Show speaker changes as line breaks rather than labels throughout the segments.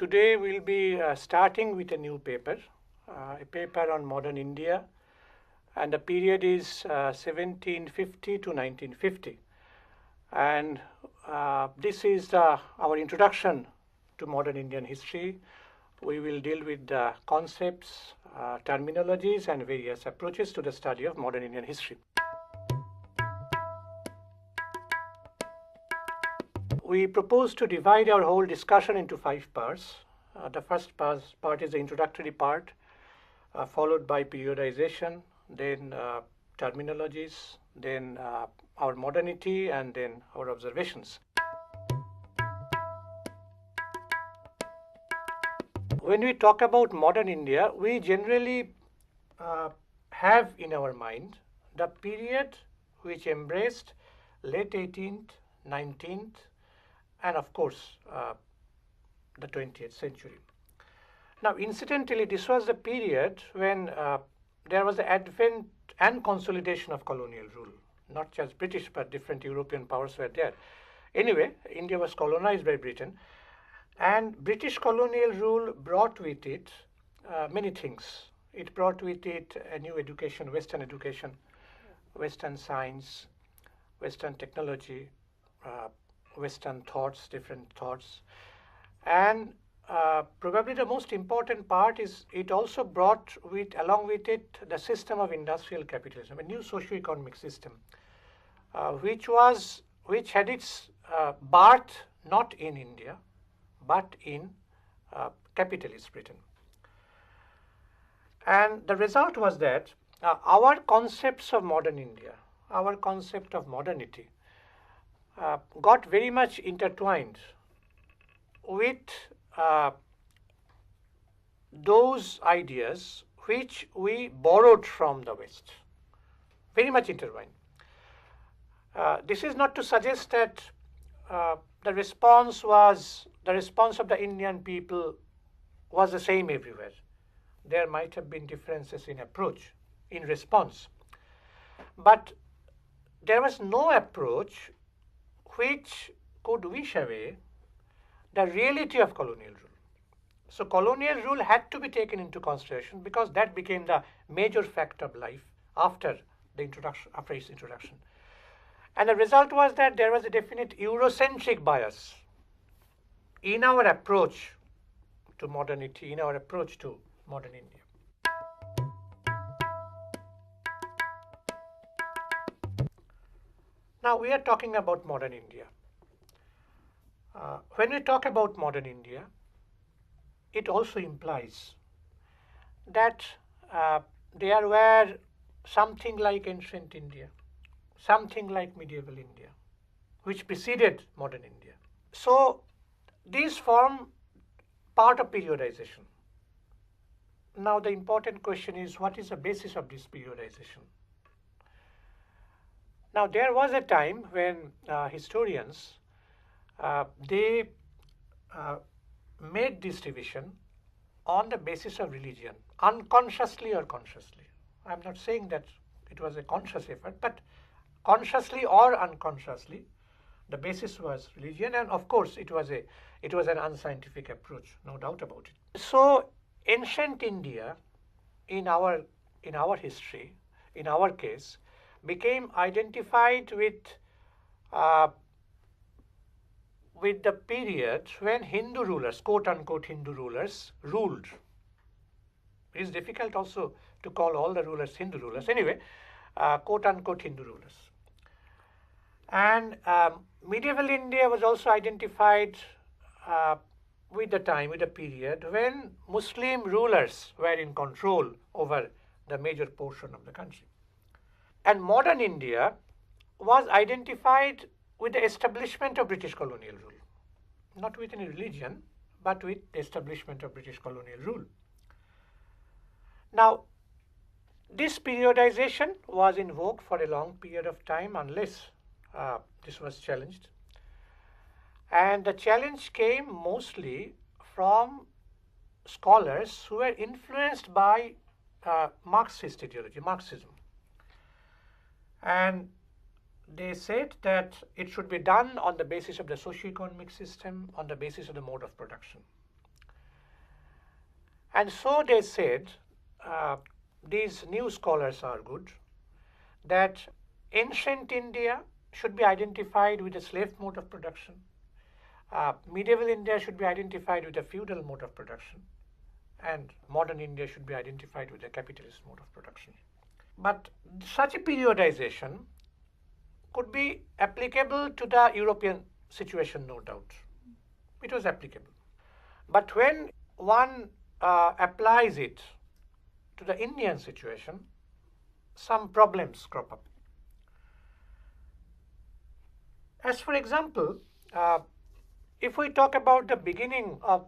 today we'll be starting with a new paper, a paper on modern India, and the period is 1750 to 1950. And this is our introduction to modern Indian history. We will deal with the concepts, terminologies, and various approaches to the study of modern Indian history. We propose to divide our whole discussion into 5 parts. The first part is the introductory part, followed by periodization, then terminologies, then our modernity, and then our observations. When we talk about modern India, we generally have in our mind the period which embraced late 18th, 19th, and of course the 20th century. Now, incidentally, this was the period when there was the advent and consolidation of colonial rule. Not just British, but different European powers were there. Anyway, India was colonized by Britain, and British colonial rule brought with it many things. It brought with it a new education, Western science, Western technology, Western thoughts, different thoughts. And probably the most important part is it also brought along with it the system of industrial capitalism, a new socio-economic system, which had its birth not in India, but in capitalist Britain. And the result was that our concepts of modern India, our concept of modernity, got very much intertwined with those ideas which we borrowed from the West, very much intertwined. This is not to suggest that the response of the Indian people was the same everywhere. There might have been differences in approach, in response. But there was no approach which could wish away the reality of colonial rule. So colonial rule had to be taken into consideration because that became the major fact of life after its introduction. And the result was that there was a definite Eurocentric bias in our approach to modernity, in our approach to modern India. Now we are talking about modern India. When we talk about modern India, it also implies that there were something like ancient India, something like medieval India, which preceded modern India. So these form part of periodization. Now the important question is, what is the basis of this periodization? Now there was a time when historians they made this division on the basis of religion, unconsciously or consciously. I'm not saying that it was a conscious effort, but consciously or unconsciously, the basis was religion, and of course it was an unscientific approach, no doubt about it. So ancient India, in our history, in our case, became identified with the period when Hindu rulers, quote-unquote Hindu rulers, ruled. It is difficult also to call all the rulers Hindu rulers. Anyway, quote-unquote Hindu rulers. And medieval India was also identified with the period when Muslim rulers were in control over the major portion of the country. And modern India was identified with the establishment of British colonial rule, not with any religion, but with the establishment of British colonial rule. Now, this periodization was in vogue for a long period of time unless this was challenged. And the challenge came mostly from scholars who were influenced by Marxist ideology, Marxism. And they said that it should be done on the basis of the socio-economic system, on the basis of the mode of production. And so they said, these new scholars argued, that ancient India should be identified with a slave mode of production. Medieval India should be identified with a feudal mode of production, and modern India should be identified with a capitalist mode of production. But such a periodization could be applicable to the European situation, no doubt. It was applicable. But when one applies it to the Indian situation, some problems crop up. As for example, if we talk about the beginning of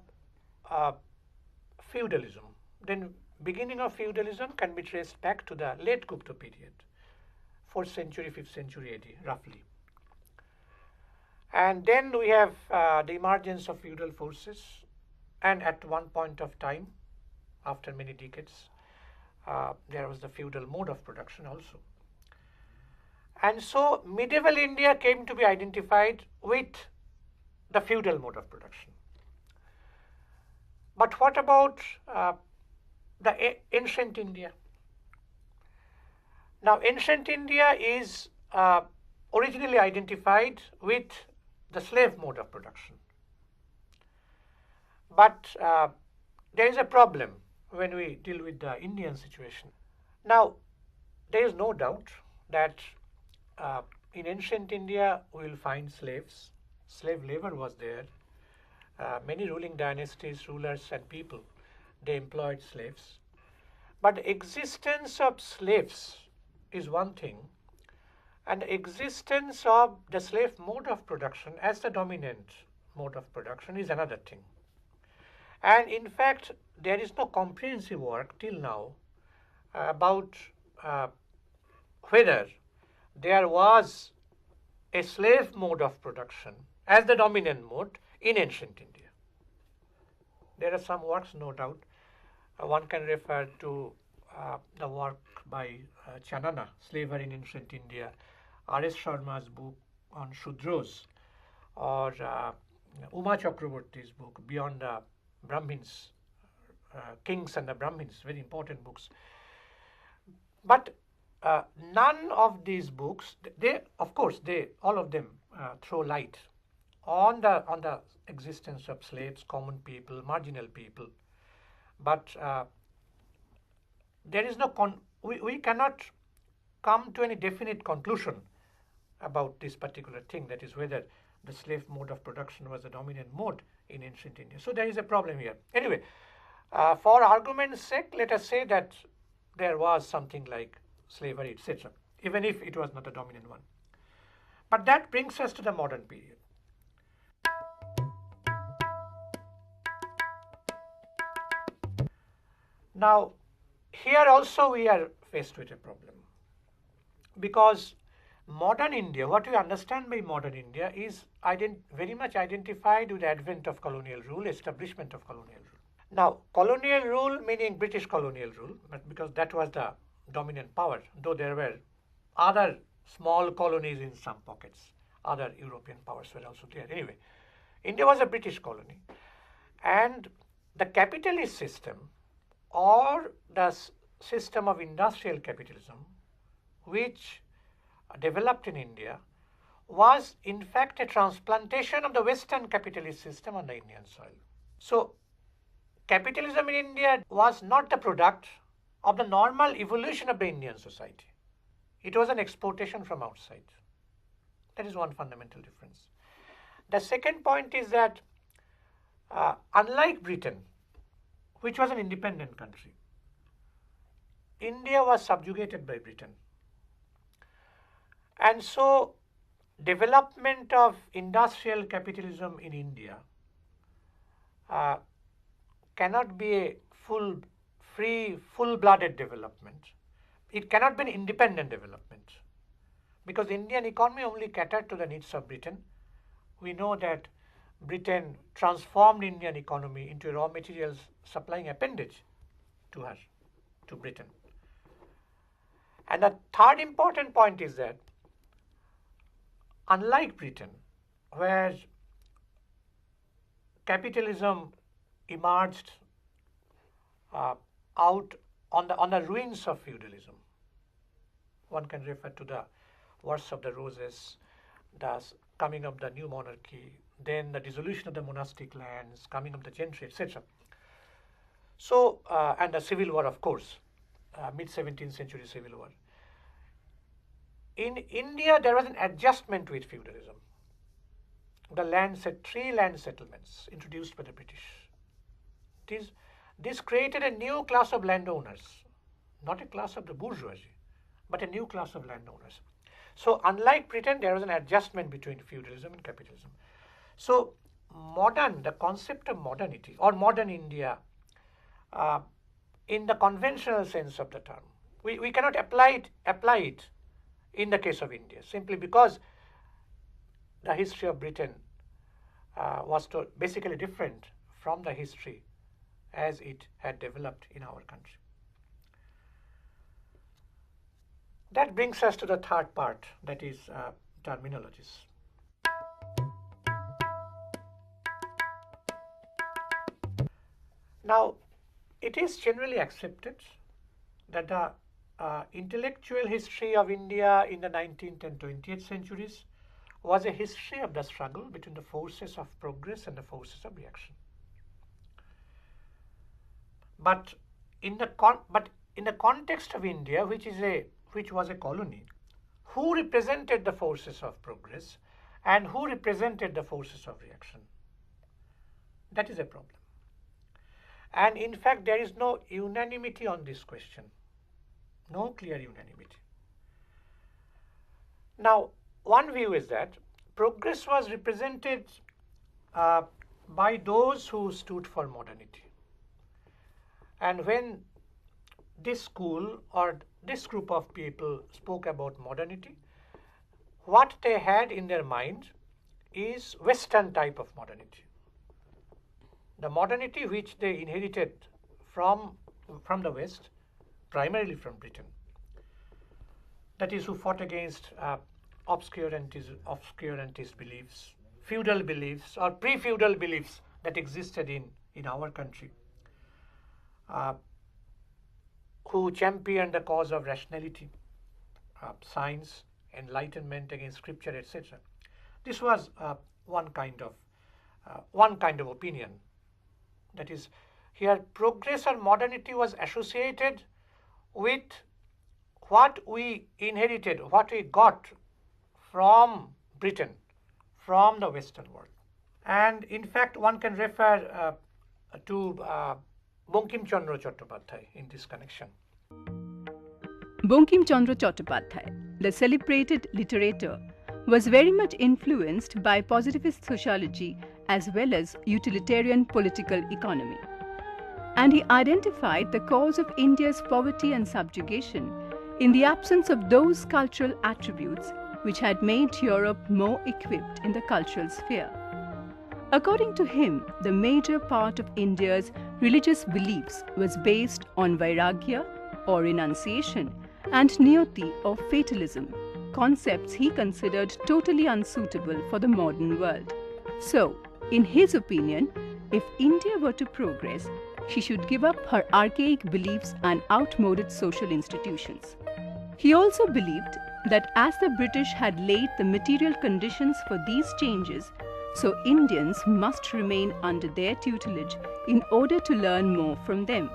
feudalism, then beginning of feudalism can be traced back to the late Gupta period, 4th century, 5th century AD, roughly. And then we have the emergence of feudal forces, and at one point of time, after many decades, there was the feudal mode of production also. And so medieval India came to be identified with the feudal mode of production. But what about the ancient India? Now, ancient India is originally identified with the slave mode of production. But there is a problem when we deal with the Indian situation. Now, there is no doubt that in ancient India we will find slaves. Slave labor was there. Many ruling dynasties, rulers and people, they employed slaves. But the existence of slaves is one thing, and the existence of the slave mode of production as the dominant mode of production is another thing. And in fact, there is no comprehensive work till now about whether there was a slave mode of production as the dominant mode in ancient India. There are some works, no doubt. One can refer to the work by Chanana, Slavery in Ancient India, R.S. Sharma's book on Shudros, or Uma Chakraborty's book, Beyond the Brahmins, Kings and the Brahmins, very important books. But none of these books, they, of course, all of them throw light on the existence of slaves, common people, marginal people. But there is no we cannot come to any definite conclusion about this particular thing, that is whether the slave mode of production was the dominant mode in ancient India. So there is a problem here. Anyway, for argument's sake, let us say that there was something like slavery, etc., even if it was not a dominant one. But that brings us to the modern period. Now, here also we are faced with a problem, because modern India, what we understand by modern India is very much identified with the advent of colonial rule, establishment of colonial rule. Now, colonial rule meaning British colonial rule, but because that was the dominant power, though there were other small colonies in some pockets, other European powers were also there. Anyway, India was a British colony, and the capitalist system, or the system of industrial capitalism, which developed in India, was in fact a transplantation of the Western capitalist system on the Indian soil. So, capitalism in India was not the product of the normal evolution of the Indian society. It was an exportation from outside. That is one fundamental difference. The second point is that unlike Britain, which was an independent country, India was subjugated by Britain. And so, development of industrial capitalism in India cannot be a full-blooded development. It cannot be an independent development, because the Indian economy only catered to the needs of Britain. We know that Britain transformed Indian economy into a raw materials supplying appendage to her, to Britain. And the third important point is that unlike Britain, where capitalism emerged out on the ruins of feudalism. One can refer to the Wars of the Roses, the coming of the new monarchy, then the dissolution of the monastic lands, coming of the gentry, etc. So, and the civil war, of course, mid-17th century civil war. In India, there was an adjustment with feudalism. Three land settlements introduced by the British. This created a new class of landowners, not a class of the bourgeoisie, but a new class of landowners. So unlike Britain, there was an adjustment between feudalism and capitalism. So the concept of modernity or modern India, in the conventional sense of the term, we cannot apply it in the case of India, simply because the history of Britain was basically different from the history as it had developed in our country. That brings us to the third part, that is terminologies. Now, it is generally accepted that the intellectual history of India in the 19th and 20th centuries was a history of the struggle between the forces of progress and the forces of reaction. But in the context of India, which was a colony, who represented the forces of progress and who represented the forces of reaction? That is a problem. And in fact, there is no unanimity on this question, no clear unanimity. Now, one view is that progress was represented by those who stood for modernity. And when this school or this group of people spoke about modernity, what they had in their mind is Western type of modernity. The modernity which they inherited from the West, primarily from Britain. That is, who fought against obscurantist beliefs, feudal beliefs or pre-feudal beliefs that existed in our country. Who championed the cause of rationality, science, enlightenment against scripture, etc. This was one kind of opinion. That is, here progress or modernity was associated with what we inherited, what we got from Britain, from the Western world. And in fact, one can refer to Bankim Chandra Chattopadhyay in this connection.
Bankim Chandra Chattopadhyay, the celebrated literature, was very much influenced by positivist sociology as well as utilitarian political economy. And he identified the cause of India's poverty and subjugation in the absence of those cultural attributes which had made Europe more equipped in the cultural sphere. According to him, the major part of India's religious beliefs was based on vairagya or renunciation and niyati or fatalism, concepts he considered totally unsuitable for the modern world. So, in his opinion, if India were to progress, she should give up her archaic beliefs and outmoded social institutions. He also believed that as the British had laid the material conditions for these changes, so Indians must remain under their tutelage in order to learn more from them.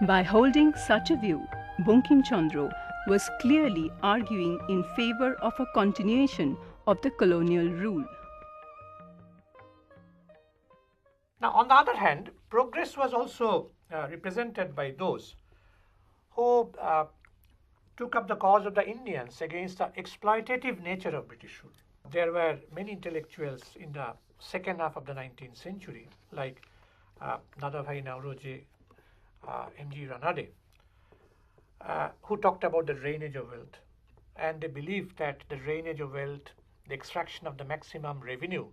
By holding such a view, Bankim Chandra was clearly arguing in favor of a continuation of the colonial rule.
Now, on the other hand, progress was also represented by those who took up the cause of the Indians against the exploitative nature of British rule. There were many intellectuals in the second half of the 19th century, like Dadabhai Naoroji, M.G. Ranade, who talked about the drainage of wealth. And they believed that the drainage of wealth, the extraction of the maximum revenue,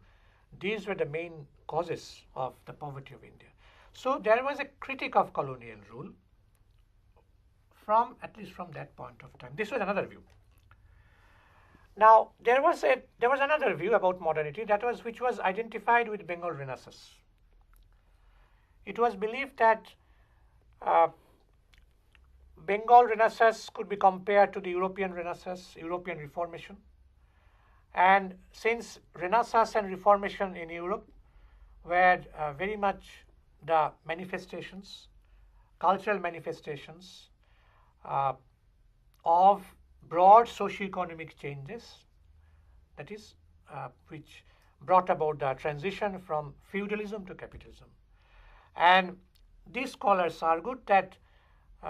these were the main causes of the poverty of India. So there was a critique of colonial rule at least from that point of time. This was another view. Now, there was another view about modernity which was identified with Bengal Renaissance. It was believed that Uh, Bengal Renaissance could be compared to the European Renaissance, European Reformation. And since Renaissance and Reformation in Europe were very much the manifestations, cultural manifestations of broad socio-economic changes, that is, which brought about the transition from feudalism to capitalism. And these scholars argued that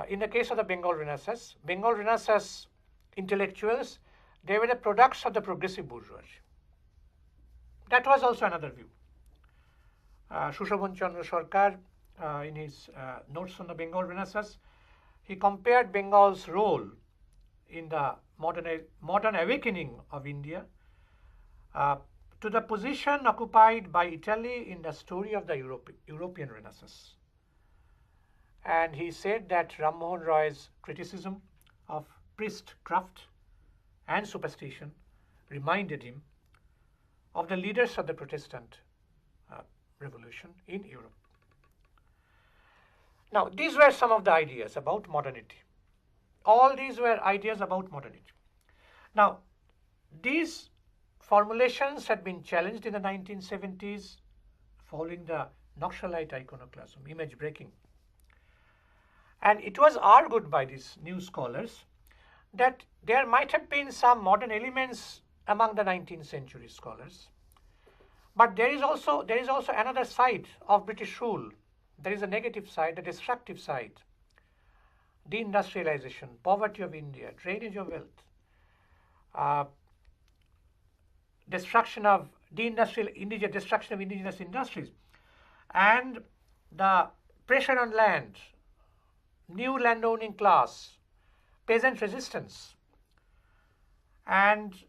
in the case of the Bengal Renaissance intellectuals, they were the products of the progressive bourgeoisie. That was also another view. Sushobhan Chandra Sarkar, in his notes on the Bengal Renaissance, he compared Bengal's role in the modern awakening of India to the position occupied by Italy in the story of the European Renaissance. And he said that Ram Mohan Roy's criticism of priestcraft and superstition reminded him of the leaders of the Protestant revolution in Europe. Now, these were some of the ideas about modernity. All these were ideas about modernity. Now, these formulations had been challenged in the 1970s following the Naxalite iconoclasm, image breaking. And it was argued by these new scholars that there might have been some modern elements among the 19th century scholars. But there is also another side of British rule. There is a negative side, a destructive side. Deindustrialization, poverty of India, drainage of wealth, destruction of indigenous industries, and the pressure on land, new landowning class, peasant resistance, and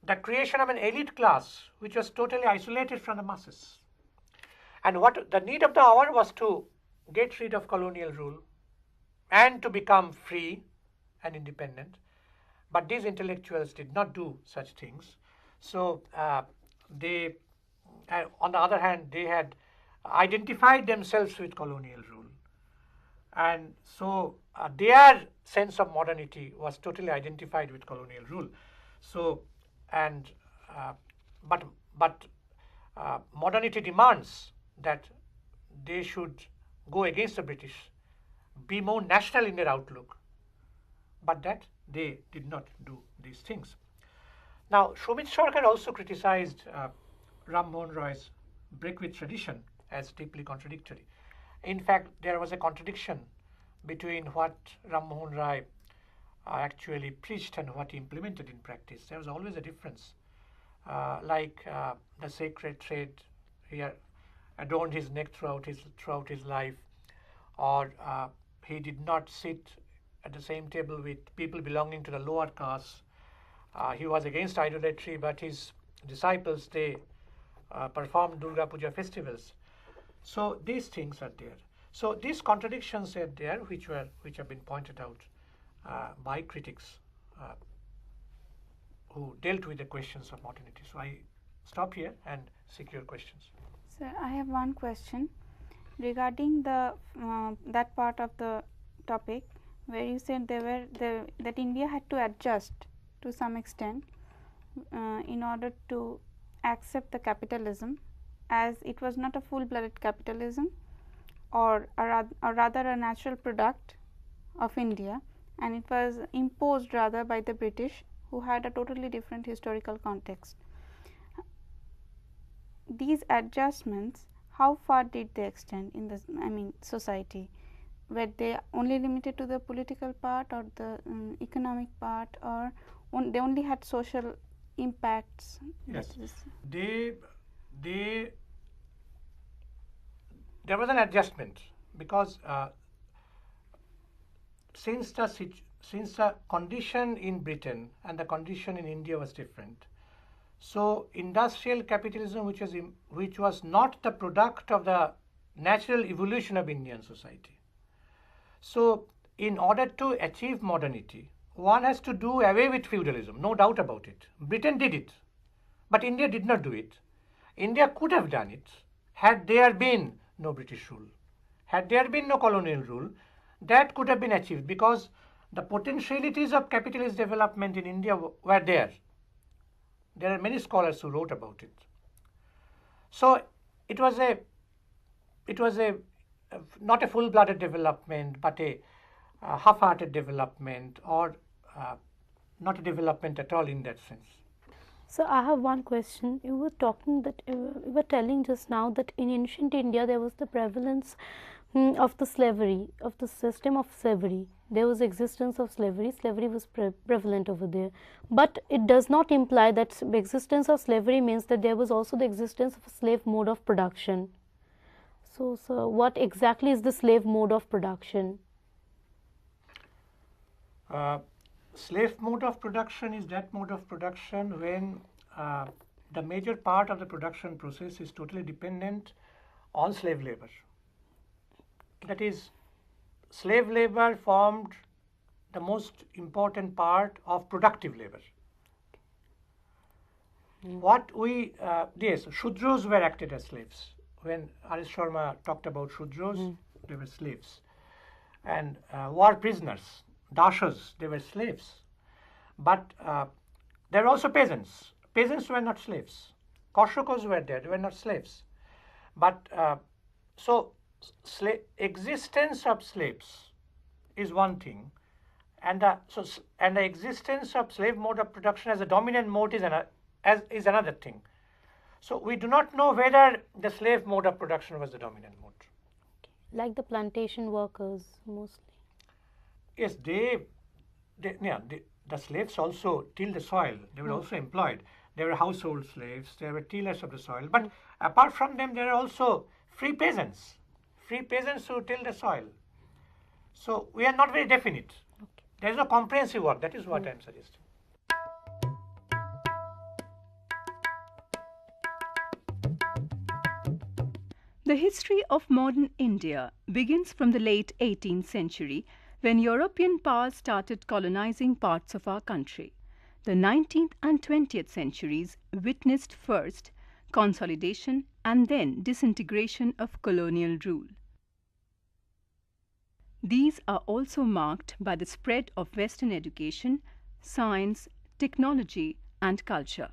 the creation of an elite class which was totally isolated from the masses. And what the need of the hour was to get rid of colonial rule and to become free and independent. But these intellectuals did not do such things. So they, on the other hand, they had identified themselves with colonial rule. And so their sense of modernity was totally identified with colonial rule. So, and but modernity demands that they should go against the British, be more national in their outlook, but that they did not do these things. Now, Shomit Sarkar also criticized Ram Mohan Roy's break with tradition as deeply contradictory. In fact, there was a contradiction between what Ram Mohan Roy actually preached and what he implemented in practice. There was always a difference. Like the sacred thread, he adorned his neck throughout his life, or he did not sit at the same table with people belonging to the lower castes. He was against idolatry, but his disciples, they performed Durga Puja festivals. So these things are there. So these contradictions are there, which have been pointed out by critics who dealt with the questions of modernity. So I stop here and seek your questions.
Sir, I have one question regarding the that part of the topic where you said that India had to adjust to some extent in order to accept the capitalism, as it was not a full-blooded capitalism, or rather a natural product of India, and it was imposed rather by the British, who had a totally different historical context. These adjustments, how far did they extend in the society? Were they only limited to the political part or the economic part, or they only had social impacts?
Yes, there was an adjustment because since the condition in Britain and the condition in India was different, so industrial capitalism, which was not the product of the natural evolution of Indian society. So in order to achieve modernity, one has to do away with feudalism, no doubt about it. Britain did it, but India did not do it. India could have done it had there been no British rule, had there been no colonial rule, that could have been achieved because the potentialities of capitalist development in India were there. There are many scholars who wrote about it. So it was not a full-blooded development, but a half-hearted development, or not a development at all in that sense.
So I have one question. You were talking that you were telling just now that in ancient India there was the prevalence of the slavery, of the system of slavery. There was existence of slavery. Slavery was prevalent over there, but it does not imply that the existence of slavery means that there was also the existence of a slave mode of production. So what exactly is the slave mode of production?
Slave mode of production is that mode of production when the major part of the production process is totally dependent on slave labor. That is, slave labor formed the most important part of productive labor. Yes, Shudras were acted as slaves. When R.S. Sharma talked about Shudras, they were slaves. And war prisoners, Dashas, they were slaves. But there were also peasants. Peasants were not slaves. Korshakas were there, they were not slaves. But existence of slaves is one thing, and the existence of slave mode of production as a dominant mode is another thing. So we do not know whether the slave mode of production was the dominant mode.
Like the plantation workers mostly.
Yes, the slaves also tilled the soil. They were also employed. They were household slaves. They were tillers of the soil. But apart from them, there are also free peasants who till the soil. So we are not very definite.
Okay.
There is no comprehensive work. That is what I am suggesting.
The history of modern India begins from the late 18th century when European powers started colonizing parts of our country. The 19th and 20th centuries witnessed first consolidation and then disintegration of colonial rule. These are also marked by the spread of Western education, science, technology, and culture.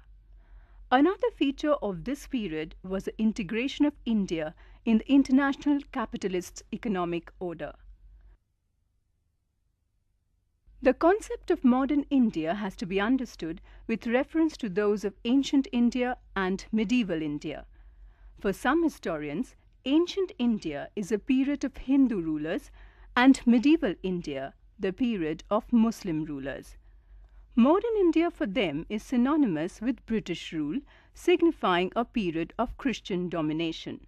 Another feature of this period was the integration of India in the international capitalist economic order. The concept of modern India has to be understood with reference to those of ancient India and medieval India. For some historians, ancient India is a period of Hindu rulers and medieval India the period of Muslim rulers. Modern India for them is synonymous with British rule, signifying a period of Christian domination.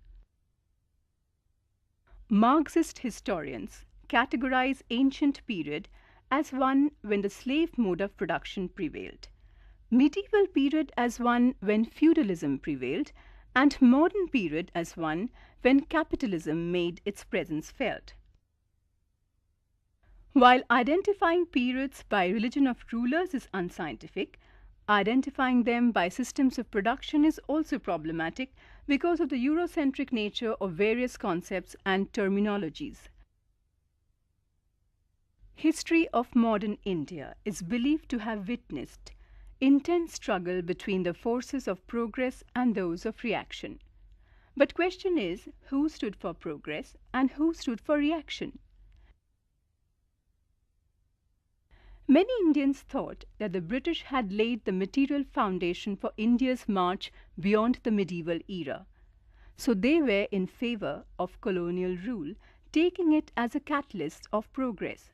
Marxist historians categorize ancient period as one when the slave mode of production prevailed, medieval period as one when feudalism prevailed, and modern period as one when capitalism made its presence felt. While identifying periods by religion of rulers is unscientific, identifying them by systems of production is also problematic because of the Eurocentric nature of various concepts and terminologies. History of modern India is believed to have witnessed intense struggle between the forces of progress and those of reaction. But question is, who stood for progress and who stood for reaction? Many Indians thought that the British had laid the material foundation for India's march beyond the medieval era. So they were in favor of colonial rule, taking it as a catalyst of progress.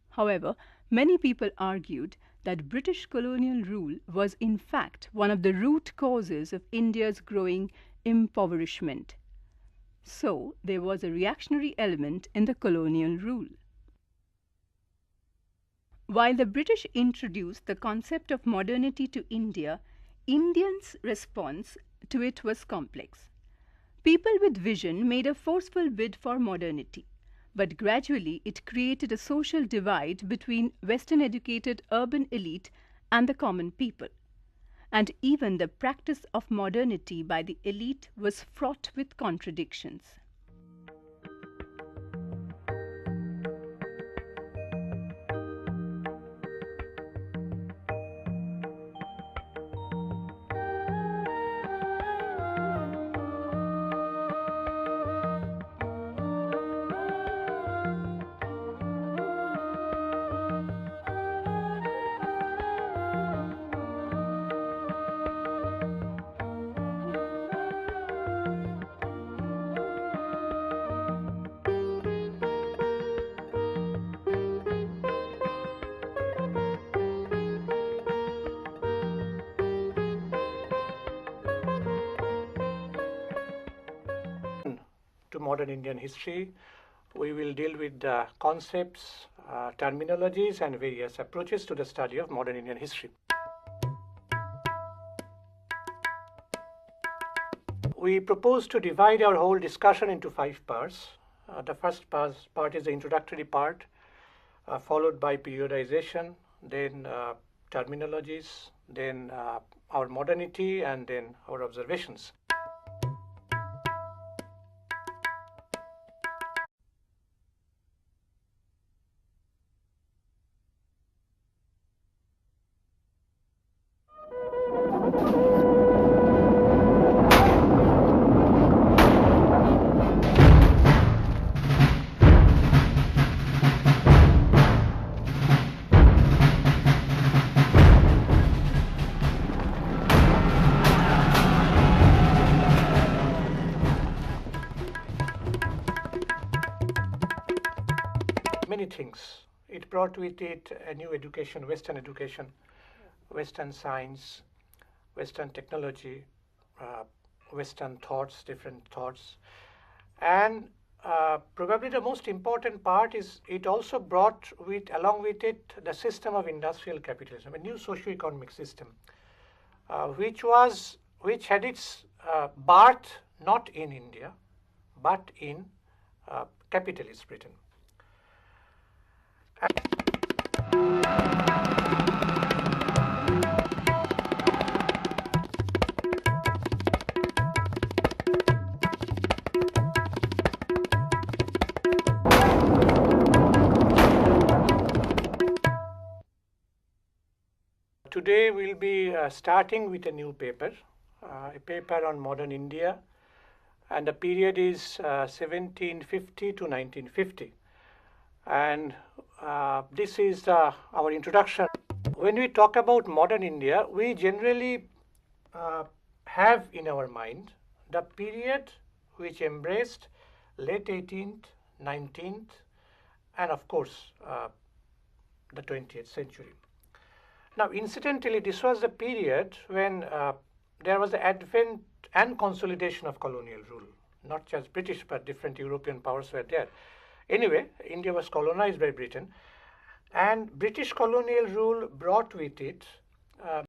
However, many people argued that British colonial rule was in fact one of the root causes of India's growing impoverishment. So there was a reactionary element in the colonial rule. While the British introduced the concept of modernity to India, Indians' response to it was complex. People with vision made a forceful bid for modernity, but gradually it created a social divide between Western educated urban elite and the common people. And even the practice of modernity by the elite was fraught with contradictions.
modern Indian history. We will deal with the concepts, terminologies, and various approaches to the study of modern Indian history. We propose to divide our whole discussion into 5 parts. The first part is the introductory part, followed by periodization, then terminologies, then our modernity, and then our observations. Many things. It brought with it a new education, Western science, Western technology, Western thoughts, different thoughts. And probably the most important part is it also brought along with it the system of industrial capitalism, a new socio-economic system, which had its birth not in India, but in capitalist Britain. Today we'll be starting with a new paper, a paper on modern India, and the period is 1750 to 1950. And this is our introduction. When we talk about modern India, we generally have in our mind the period which embraced late 18th, 19th, and of course the 20th century. Now, incidentally, this was the period when there was the advent and consolidation of colonial rule. Not just British, but different European powers were there. Anyway, India was colonized by Britain, and British colonial rule brought with it